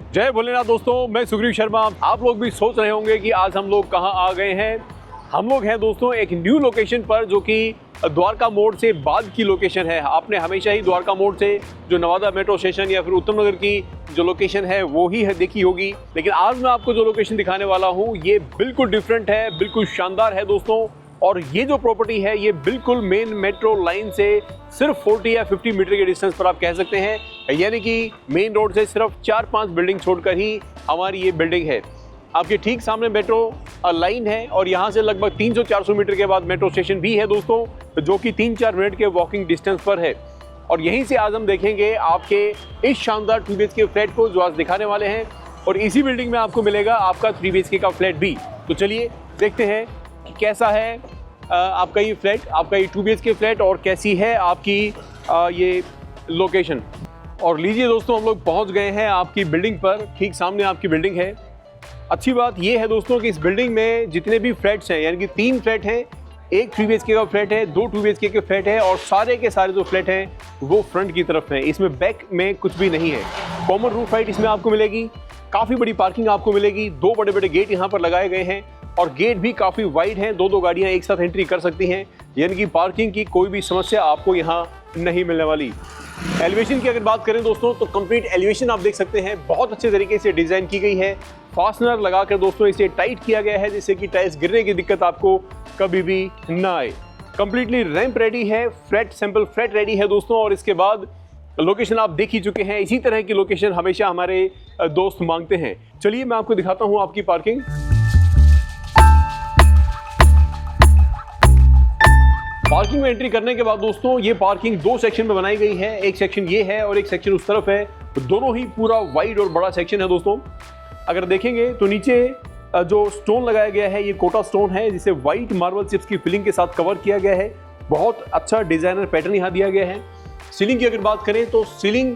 जय भोलेनाथ दोस्तों, मैं सुग्रीव शर्मा। आप लोग भी सोच रहे होंगे कि आज हम लोग कहां आ गए हैं। हम लोग हैं दोस्तों एक न्यू लोकेशन पर, जो कि द्वारका मोड़ से बाद की लोकेशन है। आपने हमेशा ही द्वारका मोड़ से जो नवादा मेट्रो स्टेशन या फिर उत्तम नगर की जो लोकेशन है वो ही है देखी होगी, लेकिन आज मैं आपको जो लोकेशन दिखाने वाला हूँ ये बिल्कुल डिफरेंट है, बिल्कुल शानदार है दोस्तों। और ये जो प्रॉपर्टी है ये बिल्कुल मेन मेट्रो लाइन से सिर्फ 40 या 50 मीटर के डिस्टेंस पर आप कह सकते हैं, यानी कि मेन रोड से सिर्फ 4-5 बिल्डिंग छोड़कर ही हमारी ये बिल्डिंग है। आपके ठीक सामने मेट्रो लाइन है और यहाँ से लगभग 300-400 मीटर के बाद मेट्रो स्टेशन भी है दोस्तों, जो कि 3-4 मिनट के वॉकिंग डिस्टेंस पर है। और यहीं से आज हम देखेंगे आपके इस शानदार 2 BHK फ्लैट को जो आज दिखाने वाले हैं, और इसी बिल्डिंग में आपको मिलेगा आपका 3 BHK का फ्लैट भी। तो चलिए देखते हैं कि कैसा है आपका ये फ्लैट, आपका ये 2 BHK फ्लैट, और कैसी है आपकी ये लोकेशन। और लीजिए दोस्तों, हम लोग पहुंच गए हैं आपकी बिल्डिंग पर। ठीक सामने आपकी बिल्डिंग है। अच्छी बात ये है दोस्तों कि इस बिल्डिंग में जितने भी फ्लैट्स हैं, यानी कि 3 फ्लैट हैं, एक 3 BHK का फ्लैट है, 2 2 BHK के फ्लैट है, और सारे के सारे जो फ्लैट हैं वो फ्रंट की तरफ हैं। इसमें बैक में कुछ भी नहीं है। कॉमन रूफ हाइट इसमें आपको मिलेगी, काफ़ी बड़ी पार्किंग आपको मिलेगी, 2 बड़े बड़े गेट यहाँ पर लगाए गए हैं, और गेट भी काफ़ी वाइड हैं, 2-2 गाड़ियाँ एक साथ एंट्री कर सकती हैं, यानी कि पार्किंग की कोई भी समस्या आपको यहाँ नहीं मिलने वाली। एलिवेशन की अगर बात करें दोस्तों, तो कंप्लीट एलिवेशन आप देख सकते हैं बहुत अच्छे तरीके से डिज़ाइन की गई है। फास्टनर लगाकर दोस्तों इसे टाइट किया गया है, जिससे कि टाइल्स गिरने की दिक्कत आपको कभी भी ना आए। कंप्लीटली रैंप रेडी है, फ्लैट सैंपल फ्लैट रेडी है दोस्तों। और इसके बाद लोकेशन आप देख ही चुके हैं, इसी तरह की लोकेशन हमेशा हमारे दोस्त मांगते हैं। चलिए मैं आपको दिखाता हूँ आपकी पार्किंग। पार्किंग में एंट्री करने के बाद दोस्तों ये पार्किंग 2 सेक्शन में बनाई गई है। एक सेक्शन ये है और एक सेक्शन उस तरफ है, तो दोनों ही पूरा वाइड और बड़ा सेक्शन है दोस्तों। अगर देखेंगे तो नीचे जो स्टोन लगाया गया है ये कोटा स्टोन है, जिसे व्हाइट मार्बल चिप्स की फिलिंग के साथ कवर किया गया है। बहुत अच्छा डिजाइनर पैटर्न यहाँ दिया गया है। सीलिंग की अगर बात करें तो सीलिंग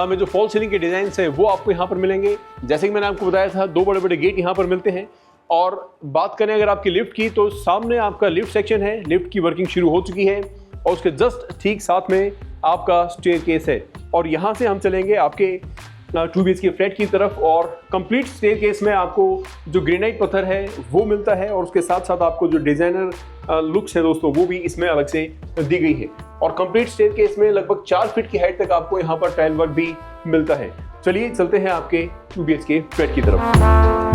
में जो फॉल सीलिंग के डिजाइन है वो आपको यहाँ पर मिलेंगे। जैसे कि मैंने आपको बताया था, 2 बड़े बड़े गेट यहाँ पर मिलते हैं। और बात करें अगर आपकी लिफ्ट की, तो सामने आपका लिफ्ट सेक्शन है, लिफ्ट की वर्किंग शुरू हो चुकी है, और उसके जस्ट ठीक साथ में आपका स्टेयरकेस है। और यहाँ से हम चलेंगे आपके 2 BHK फ्लैट की तरफ, और कंप्लीट स्टेयरकेस में आपको जो ग्रेनाइट पत्थर है वो मिलता है, और उसके साथ साथ आपको जो डिजाइनर लुक्स है दोस्तों वो भी इसमें अलग से दी गई है। और कंप्लीट स्टेयरकेस में लगभग 4 फीट की हाइट तक आपको यहाँ पर टाइल वर्क भी मिलता है। चलिए चलते हैं आपके 2 BHK फ्लैट की तरफ।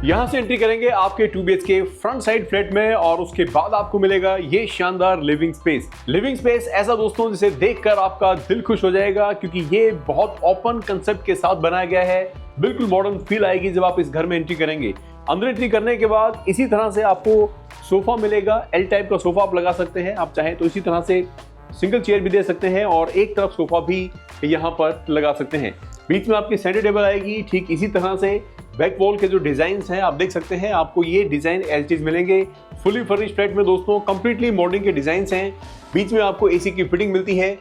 यहाँ से एंट्री करेंगे आपके 2 BHK फ्रंट साइड फ्लैट में, और उसके बाद आपको मिलेगा ये शानदार लिविंग स्पेस। लिविंग स्पेस ऐसा दोस्तों जिसे देखकर आपका दिल खुश हो जाएगा, क्योंकि ये बहुत ओपन कंसेप्ट के साथ बनाया गया है। बिल्कुल मॉडर्न फील आएगी जब आप इस घर में एंट्री करेंगे। अंदर एंट्री करने के बाद इसी तरह से आपको सोफा मिलेगा। L टाइप का सोफा आप लगा सकते हैं, आप चाहें तो इसी तरह से सिंगल चेयर भी दे सकते हैं, और एक तरफ सोफा भी यहाँ पर लगा सकते हैं। बीच में आपकी सेंटर टेबल आएगी। ठीक इसी तरह से बैक वॉल के जो डिजाइन हैं आप देख सकते हैं, आपको ये डिजाइन एज इट इज मिलेंगे। फुली फर्निश्ड फ्लैट में दोस्तों कंप्लीटली मॉडर्न के डिजाइन हैं। बीच में आपको एसी की फिटिंग मिलती है।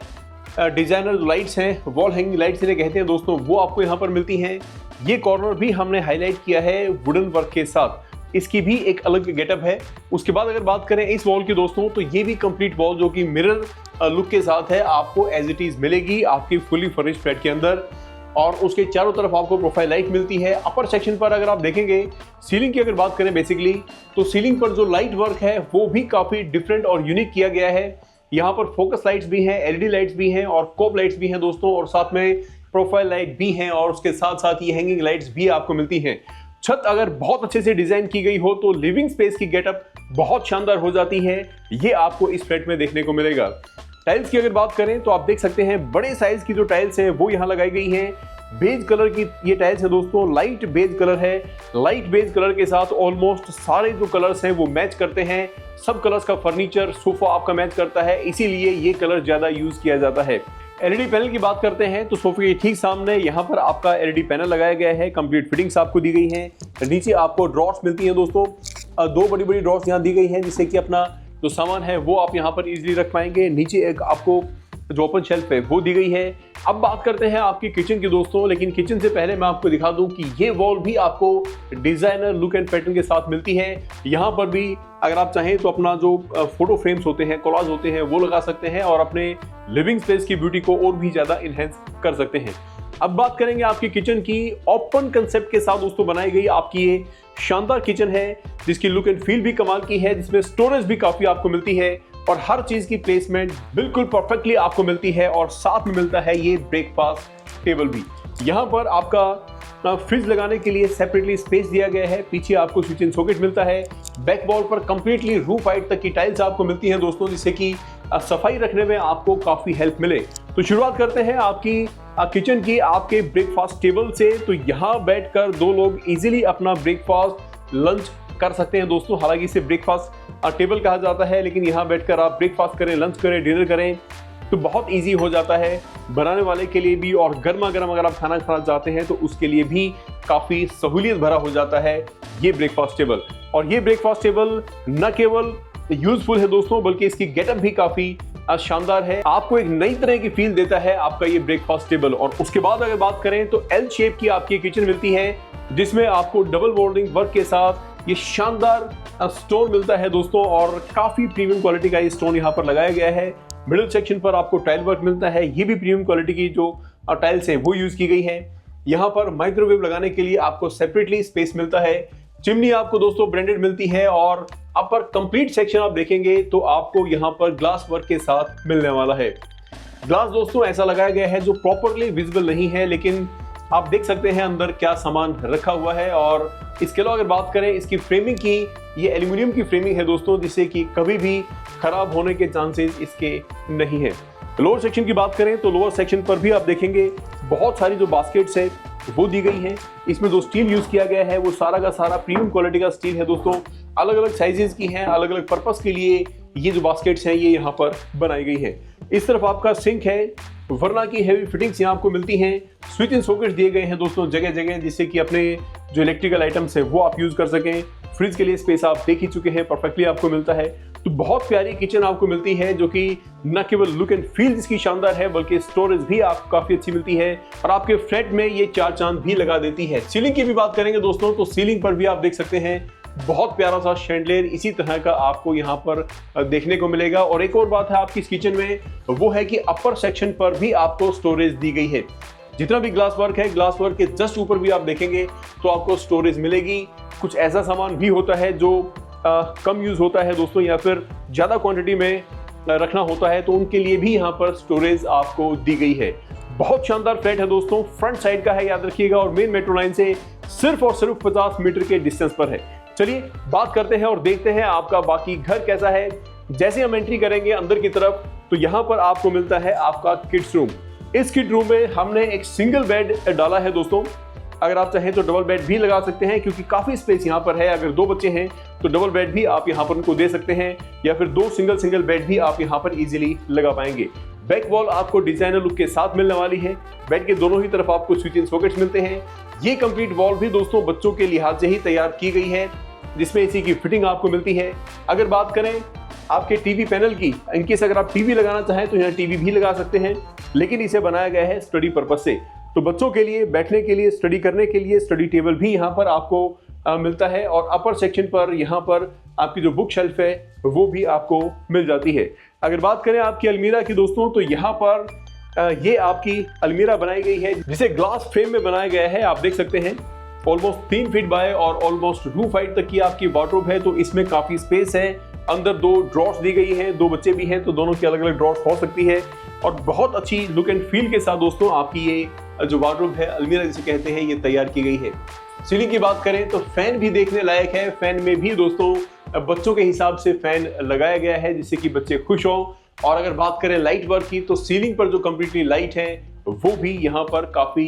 डिजाइनर जो लाइट्स हैं, वॉल हैंगिंग लाइट्स इन्हें कहते हैं दोस्तों, वो आपको यहाँ पर मिलती हैं। ये कॉर्नर भी हमने हाईलाइट किया है वुडन वर्क के साथ, इसकी भी एक अलग गेटअप है। उसके बाद अगर बात करें इस वॉल की दोस्तों, तो ये भी कंप्लीट वॉल जो कि मिरर लुक के साथ है, आपको एज इट इज मिलेगी आपकी फुली फर्निश्ड फ्लैट के अंदर। और उसके चारों तरफ आपको प्रोफाइल लाइट मिलती है। अपर सेक्शन पर अगर आप देखेंगे, सीलिंग की अगर बात करें बेसिकली, तो सीलिंग पर जो लाइट वर्क है वो भी काफ़ी डिफरेंट और यूनिक किया गया है। यहाँ पर फोकस लाइट्स भी हैं, LED लाइट्स भी हैं, और कोब लाइट्स भी हैं दोस्तों, और साथ में प्रोफाइल लाइट भी हैं, और उसके साथ साथ ये हैंगिंग लाइट्स भी आपको मिलती हैं। छत अगर बहुत अच्छे से डिजाइन की गई हो तो लिविंग स्पेस की गेटअप बहुत शानदार हो जाती है। ये आपको इस फ्लैट में देखने को मिलेगा। टाइल्स की अगर बात करें तो आप देख सकते हैं बड़े साइज की जो टाइल्स है वो यहाँ लगाई गई हैं। बेज कलर की ये टाइल्स है दोस्तों, लाइट बेज कलर है। लाइट बेज कलर के साथ ऑलमोस्ट सारे जो कलर्स हैं वो मैच करते हैं। सब कलर्स का फर्नीचर, सोफा आपका मैच करता है, इसीलिए ये कलर ज्यादा यूज किया जाता है। LED पैनल की बात करते हैं तो सोफे के ठीक सामने यहाँ पर आपका LED पैनल लगाया गया है। कंप्लीट फिटिंग्स आपको दी गई हैं। नीचे आपको ड्रॉर्स मिलती हैं दोस्तों, 2 बड़ी बड़ी ड्रॉर्स यहाँ दी गई हैं, जिससे कि अपना जो सामान है वो आप यहाँ पर इजीली रख पाएंगे। नीचे एक आपको जो ओपन शेल्फ है वो दी गई है। अब बात करते हैं आपकी किचन की दोस्तों, लेकिन किचन से पहले मैं आपको दिखा दूं कि ये वॉल भी आपको डिजाइनर लुक एंड पैटर्न के साथ मिलती है। यहाँ पर भी अगर आप चाहें तो अपना जो फोटो फ्रेम्स होते हैं, कोलाज होते हैं, वो लगा सकते हैं और अपने लिविंग स्पेस की ब्यूटी को और भी ज्यादा इनहेंस कर सकते हैं। अब बात करेंगे आपकी किचन की। ओपन कंसेप्ट के साथ दोस्तों बनाई गई आपकी ये शानदार किचन है, जिसकी लुक एंड फील भी कमाल की है, जिसमें स्टोरेज भी काफी आपको मिलती है और हर चीज की प्लेसमेंट बिल्कुल परफेक्टली आपको मिलती है। और साथ में मिलता है ये ब्रेकफास्ट टेबल भी। यहाँ पर आपका फ्रिज लगाने के लिए सेपरेटली स्पेस दिया गया है। पीछे आपको स्विच एंड सॉकेट मिलता है। बैक वॉल पर कंप्लीटली रूफ हाइट तक की टाइल्स आपको मिलती हैं दोस्तों, जिससे कि सफाई रखने में आपको काफी हेल्प मिले। तो शुरुआत करते हैं आपकी किचन की आपके ब्रेकफास्ट टेबल से। तो यहाँ बैठकर दो लोग इजीली अपना ब्रेकफास्ट लंच कर सकते हैं दोस्तों। हालांकि इसे ब्रेकफास्ट टेबल कहा जाता है, लेकिन यहाँ बैठकर आप ब्रेकफास्ट करें, लंच करें, डिनर करें तो बहुत इजी हो जाता है बनाने वाले के लिए भी। और गर्मा गर्म अगर आप खाना खाना चाहते हैं तो उसके लिए भी काफी सहूलियत भरा हो जाता है ये ब्रेकफास्ट टेबल। और ये ब्रेकफास्ट टेबल न केवल यूजफुल है दोस्तों, बल्कि इसकी गेटअप भी काफी शानदार है। आपको एक नई तरह की फील देता है आपका ये ब्रेकफास्ट टेबल। और उसके बाद अगर बात करें तो एल शेप की आपकी किचन मिलती है, जिसमें आपको डबल बोर्डिंग वर्क के साथ ये शानदार स्टोन मिलता है दोस्तों। और काफी प्रीमियम क्वालिटी का ये स्टोन यहाँ पर लगाया गया है। मिडिल सेक्शन पर आपको टाइल वर्क मिलता है। ये भी प्रीमियम क्वालिटी की जो टाइल्स है वो यूज की गई है। यहाँ पर माइक्रोवेव लगाने के लिए आपको सेपरेटली स्पेस मिलता है। चिमनी आपको दोस्तों ब्रांडेड मिलती है। और अपर कंप्लीट सेक्शन आप देखेंगे तो आपको यहाँ पर ग्लास वर्क के साथ मिलने वाला है। ग्लास दोस्तों ऐसा लगाया गया है जो प्रॉपरली विजिबल नहीं है, लेकिन आप देख सकते हैं अंदर क्या सामान रखा हुआ है। और इसके अलावा अगर बात करें इसकी फ्रेमिंग की, ये एल्यूमिनियम की फ्रेमिंग है दोस्तों, जिससे कि कभी भी खराब होने के चांसेस इसके नहीं है। लोअर सेक्शन की बात करें तो लोअर सेक्शन पर भी आप देखेंगे बहुत सारी जो बास्केट्स है वो दी गई है। इसमें जो स्टील यूज किया गया है वो सारा का सारा प्रीमियम क्वालिटी का स्टील है दोस्तों। अलग अलग साइजेस की हैं, अलग अलग पर्पस के लिए ये जो बास्केट्स हैं ये यहाँ पर बनाई गई है। इस तरफ आपका सिंक है, वरना की हेवी फिटिंग्स यहाँ आपको मिलती हैं। स्विच एंड सॉकेट दिए गए हैं दोस्तों जगह जगह, जिससे कि अपने जो इलेक्ट्रिकल आइटम्स है वो आप यूज कर सकें। फ्रिज के लिए स्पेस आप देख ही चुके हैं, परफेक्टली आपको मिलता है। तो बहुत प्यारी किचन आपको मिलती है, जो कि न केवल लुक एंड फील जिसकी शानदार है, बल्कि स्टोरेज भी आपको काफी अच्छी मिलती है और आपके फ्लैट में ये 4 चांद भी लगा देती है। सीलिंग की भी बात करेंगे दोस्तों तो सीलिंग पर भी आप देख सकते हैं बहुत प्यारा सा शैंडलियर इसी तरह का आपको यहाँ पर देखने को मिलेगा। और एक और बात है आपकी इस किचन में, वो है कि अपर सेक्शन पर भी आपको स्टोरेज दी गई है। जितना भी ग्लास वर्क है, ग्लास वर्क के जस्ट ऊपर भी आप देखेंगे तो आपको स्टोरेज मिलेगी। कुछ ऐसा सामान भी होता है जो कम यूज होता है दोस्तों, या फिर ज्यादा क्वांटिटी में रखना होता है, तो उनके लिए भी यहाँ पर स्टोरेज आपको दी गई है। बहुत शानदार फ्लैट है दोस्तों, फ्रंट साइड का है याद रखिएगा, और मेन मेट्रो लाइन से सिर्फ और सिर्फ 50 मीटर के डिस्टेंस पर है। चलिए बात करते हैं और देखते हैं आपका बाकी घर कैसा है। जैसे हम एंट्री करेंगे अंदर की तरफ तो यहाँ पर आपको मिलता है आपका किड्स रूम। इस किड रूम में हमने एक सिंगल बेड डाला है दोस्तों। अगर आप चाहें तो डबल बेड भी लगा सकते हैं, क्योंकि काफी स्पेस यहाँ पर है। अगर 2 बच्चे हैं तो डबल बेड भी आप यहाँ पर उनको दे सकते हैं, या फिर 2 सिंगल बेड भी आप यहाँ पर इजीली लगा पाएंगे। बैक वॉल आपको डिजाइनर लुक के साथ मिलने वाली है। बेड के दोनों ही तरफ आपको स्विच एंड सॉकेट्स मिलते हैं। ये कंप्लीट वॉल भी दोस्तों बच्चों के लिहाज से ही तैयार की गई है, जिसमें इसी की फिटिंग आपको मिलती है। अगर बात करें आपके टीवी पैनल की, इनकेस अगर आप टीवी लगाना चाहें तो यहाँ टीवी भी लगा सकते हैं, लेकिन इसे बनाया गया है स्टडी पर्पज से। तो बच्चों के लिए बैठने के लिए, स्टडी करने के लिए स्टडी टेबल भी यहाँ पर आपको मिलता है। और अपर सेक्शन पर यहाँ पर आपकी जो बुक शेल्फ है वो भी आपको मिल जाती है। अगर बात करें आपकी अलमीरा की दोस्तों, तो यहाँ पर ये आपकी अलमीरा बनाई गई है, जिसे ग्लास फ्रेम में बनाया गया है। आप देख सकते हैं ऑलमोस्ट 3 फीट बाय और ऑलमोस्ट 2 फीट तक की आपकी वार्डरोब है, तो इसमें काफी स्पेस है। अंदर 2 ड्रॉर्स दी गई हैं, 2 बच्चे भी हैं तो दोनों की अलग अलग ड्रॉर्स हो सकती है। और बहुत अच्छी लुक एंड फील के साथ दोस्तों आपकी ये जो वार्डरोब है, अलमीरा जिसे कहते हैं, ये तैयार की गई है। सीलिंग की बात करें तो फैन भी देखने लायक है। फैन में भी दोस्तों बच्चों के हिसाब से फैन लगाया गया है, जिससे कि बच्चे खुश हों। और अगर बात करें लाइट वर्क की, तो सीलिंग पर जो कंप्लीटली लाइट है वो भी यहाँ पर काफी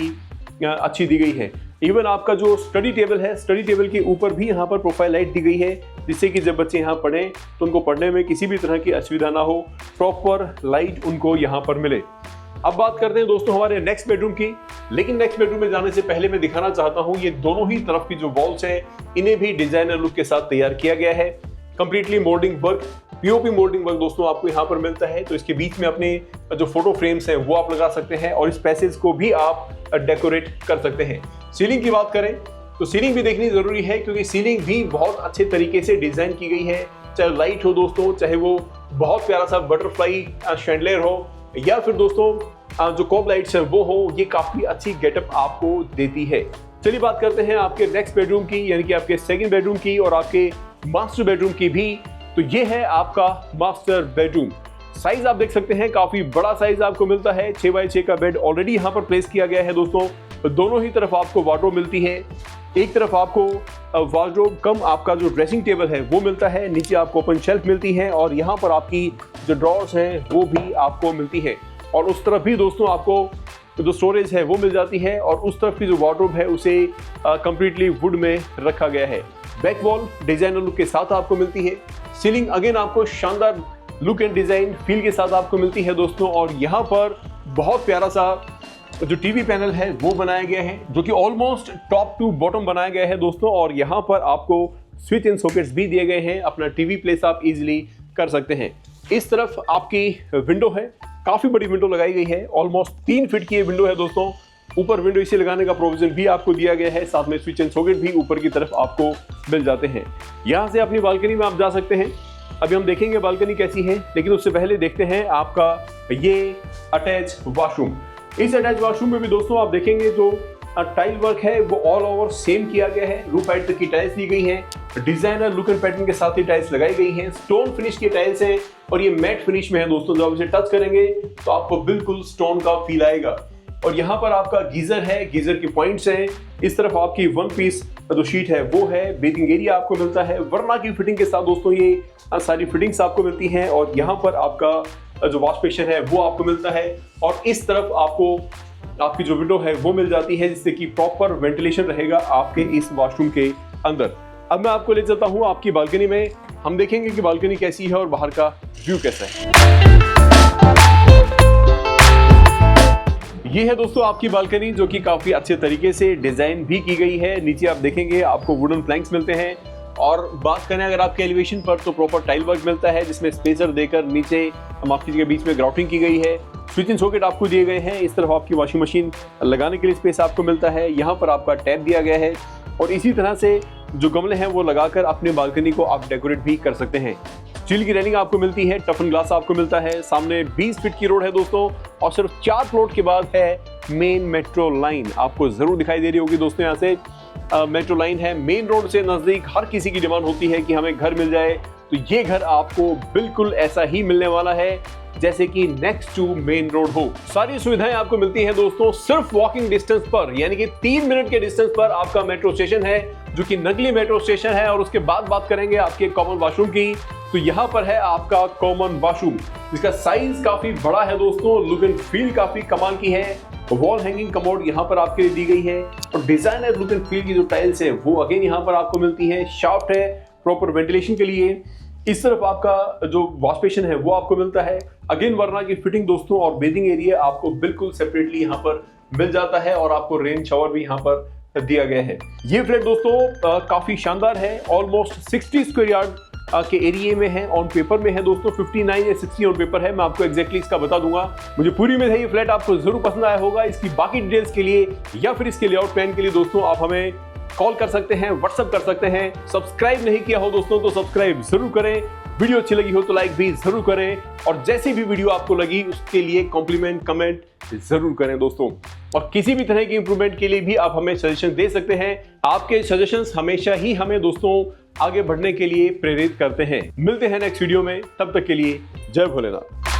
अच्छी दी गई है। इवन आपका जो स्टडी टेबल है, स्टडी टेबल के ऊपर भी यहाँ पर प्रोफाइल लाइट दी गई है, जिससे कि जब बच्चे यहाँ पढ़ें तो उनको पढ़ने में किसी भी तरह की असुविधा ना हो, प्रॉपर लाइट उनको यहाँ पर मिले। अब बात करते हैं दोस्तों हमारे नेक्स्ट बेडरूम की। लेकिन नेक्स्ट बेडरूम में जाने से पहले मैं दिखाना चाहता हूँ ये दोनों ही तरफ की जो वॉल्स हैं, इन्हें भी डिजाइनर लुक के साथ तैयार किया गया है। Completely moulding work POP moulding work दोस्तों आपको यहाँ पर मिलता है। तो इसके बीच में अपने जो फोटो फ्रेम्स हैं वो आप लगा सकते हैं और इस पैसेज को भी आप डेकोरेट कर सकते हैं। सीलिंग की बात करें तो सीलिंग भी देखनी जरूरी है, क्योंकि सीलिंग भी बहुत अच्छे तरीके से डिजाइन की गई है। चाहे लाइट हो दोस्तों, चाहे वो बहुत प्यारा सा बटरफ्लाई शैंडलियर हो, या फिर दोस्तों जो कॉब लाइट्स हैं वो हो, ये काफी अच्छी गेटअप आपको देती है। चलिए बात करते हैं आपके नेक्स्ट बेडरूम की, यानी कि आपके सेकंड बेडरूम की और आपके मास्टर बेडरूम की भी। तो ये है आपका मास्टर बेडरूम। साइज आप देख सकते हैं, काफी बड़ा साइज आपको मिलता है। 6x6 का बेड ऑलरेडी यहाँ पर प्लेस किया गया है दोस्तों। दोनों ही तरफ आपको वार्डरोब मिलती है। एक तरफ आपको वार्डरोब कम आपका जो ड्रेसिंग टेबल है वो मिलता है, नीचे आपको ओपन शेल्फ मिलती है और यहाँ पर आपकी जो ड्रॉर्स हैं वो भी आपको मिलती है। और उस तरफ भी दोस्तों आपको जो स्टोरेज है वो मिल जाती है और उस तरफ की जो वार्डरोब है उसे कंप्लीटली वुड में रखा गया है। बैक वॉल डिजाइनर लुक के साथ आपको मिलती है। सीलिंग अगेन आपको शानदार लुक एंड डिजाइन फील के साथ आपको मिलती है दोस्तों। और यहाँ पर बहुत प्यारा सा जो टीवी पैनल है वो बनाया गया है, जो कि ऑलमोस्ट टॉप टू बॉटम बनाया गया है दोस्तों। और यहाँ पर आपको स्विच एंड सॉकेट्स भी दिए गए हैं, अपना टीवी प्लेस आप इजीली कर सकते हैं। इस तरफ आपकी विंडो है, काफी बड़ी विंडो लगाई गई है, ऑलमोस्ट 3 फीट की ये विंडो है दोस्तों। ऊपर विंडो इसे लगाने का प्रोविजन भी आपको दिया गया है, साथ में स्विच एंड सॉकेट भी ऊपर की तरफ आपको मिल जाते हैं। यहाँ से अपनी बालकनी में आप जा सकते हैं। अभी हम देखेंगे बालकनी कैसी है, लेकिन उससे पहले देखते हैं आपका ये अटैच वॉशरूम। इस अटैच वॉशरूम में भी दोस्तों आप देखेंगे जो टाइल वर्क है वो ऑल ओवर सेम किया गया है। रूफ हाइट तक की टाइल्स दी गई हैं, डिजाइनर लुक एंड पैटर्न के साथ ही टाइल्स लगाई गई हैं। स्टोन फिनिश की टाइल्स हैं और ये मैट फिनिश में है दोस्तों। जब आप इसे टच करेंगे तो आपको बिल्कुल स्टोन का फील आएगा। और यहाँ पर आपका गीजर है, गीजर के पॉइंट्स हैं। इस तरफ आपकी 1 पीस जो शीट है वो है। बेसिंग एरिया आपको मिलता है वर्ना की फिटिंग के साथ दोस्तों। ये सारी फिटिंग्स आपको मिलती हैं और यहाँ पर आपका जो वॉश बेसिन है वो आपको मिलता है। और इस तरफ आपको आपकी जो विंडो है वो मिल जाती है, जिससे कि प्रॉपर वेंटिलेशन रहेगा आपके इस वॉशरूम के अंदर। अब मैं आपको ले चलता हूँ आपकी बालकनी में, हम देखेंगे कि बालकनी कैसी है और बाहर का व्यू कैसा है। ये है दोस्तों आपकी बालकनी, जो कि काफी अच्छे तरीके से डिजाइन भी की गई है। नीचे आप देखेंगे आपको वुडन प्लैंक्स मिलते हैं। और बात करें अगर आपके एलिवेशन पर तो प्रॉपर टाइल वर्क मिलता है, जिसमें स्पेसर देकर नीचे आपकी के बीच में ग्राउटिंग की गई है। स्विच एंड सॉकेट आपको दिए गए हैं। इस तरफ आपकी वॉशिंग मशीन लगाने के लिए स्पेस आपको मिलता है। यहाँ पर आपका टैप दिया गया है और इसी तरह से जो गमले हैं वो लगाकर अपने बालकनी को आप डेकोरेट भी कर सकते हैं। स्टील की रेलिंग आपको मिलती है, टफन ग्लास आपको मिलता है। सामने 20 फीट की रोड है दोस्तों और सिर्फ 4 प्लॉट के बाद है मेन मेट्रो लाइन। आपको जरूर दिखाई दे रही होगी दोस्तों, यहाँ से मेट्रो लाइन है। मेन रोड से नजदीक हर किसी की डिमांड होती है कि हमें घर मिल जाए, तो ये घर आपको बिल्कुल ऐसा ही मिलने वाला है जैसे कि नेक्स्ट टू मेन रोड हो। सारी सुविधाएं आपको मिलती हैं दोस्तों सिर्फ वॉकिंग डिस्टेंस पर, यानी कि 3 मिनट के डिस्टेंस पर आपका मेट्रो स्टेशन है, जो कि नगली मेट्रो स्टेशन है। और उसके बाद बात करेंगे आपके कॉमन वॉशरूम की, तो यहाँ पर है आपका कॉमन वॉशरूम, जिसका साइज काफी बड़ा है दोस्तों। लुक एंड फील काफी कमाल की है। वॉल हैंगिंग कमोड यहाँ पर आपके लिए दी गई है और डिजाइनर लुक एंड फील की जो टाइल्स है वो अगेन यहाँ पर आपको मिलती है। शाफ्ट है प्रॉपर वेंटिलेशन के लिए। इस तरफ आपका जो वॉश बेसिन है वो आपको मिलता है। अगेन वर्ना की फिटिंग दोस्तों और बेसिंग एरिया आपको बिल्कुल सेपरेटली यहाँ पर मिल जाता है और आपको रेन शावर भी यहाँ पर दिया गया है। ये फ्लैट दोस्तों काफी शानदार है, ऑलमोस्ट 60 स्क्वायर यार्ड के एरिया में है। ऑन पेपर में है दोस्तों 59 या 60 ऑन पेपर है, मैं आपको एग्जैक्टली इसका बता दूंगा। मुझे पूरी उम्मीद है ये फ्लैट आपको जरूर पसंद आया होगा। इसकी बाकी डिटेल्स के लिए या फिर इसके लेआउट प्लान के लिए दोस्तों आप हमें कॉल कर सकते हैं, व्हाट्सएप कर सकते हैं। सब्सक्राइब नहीं किया हो दोस्तों तो सब्सक्राइब जरूर करें। वीडियो अच्छी लगी हो तो लाइक भी जरूर करें और जैसी भी वीडियो आपको लगी उसके लिए कॉम्प्लीमेंट कमेंट जरूर करें दोस्तों। और किसी भी तरह की इंप्रूवमेंट के लिए भी आप हमें सजेशन दे सकते हैं। आपके सजेशंस हमेशा ही हमें दोस्तों आगे बढ़ने के लिए प्रेरित करते हैं। मिलते हैं नेक्स्ट वीडियो में, तब तक के लिए जय भोलेनाथ।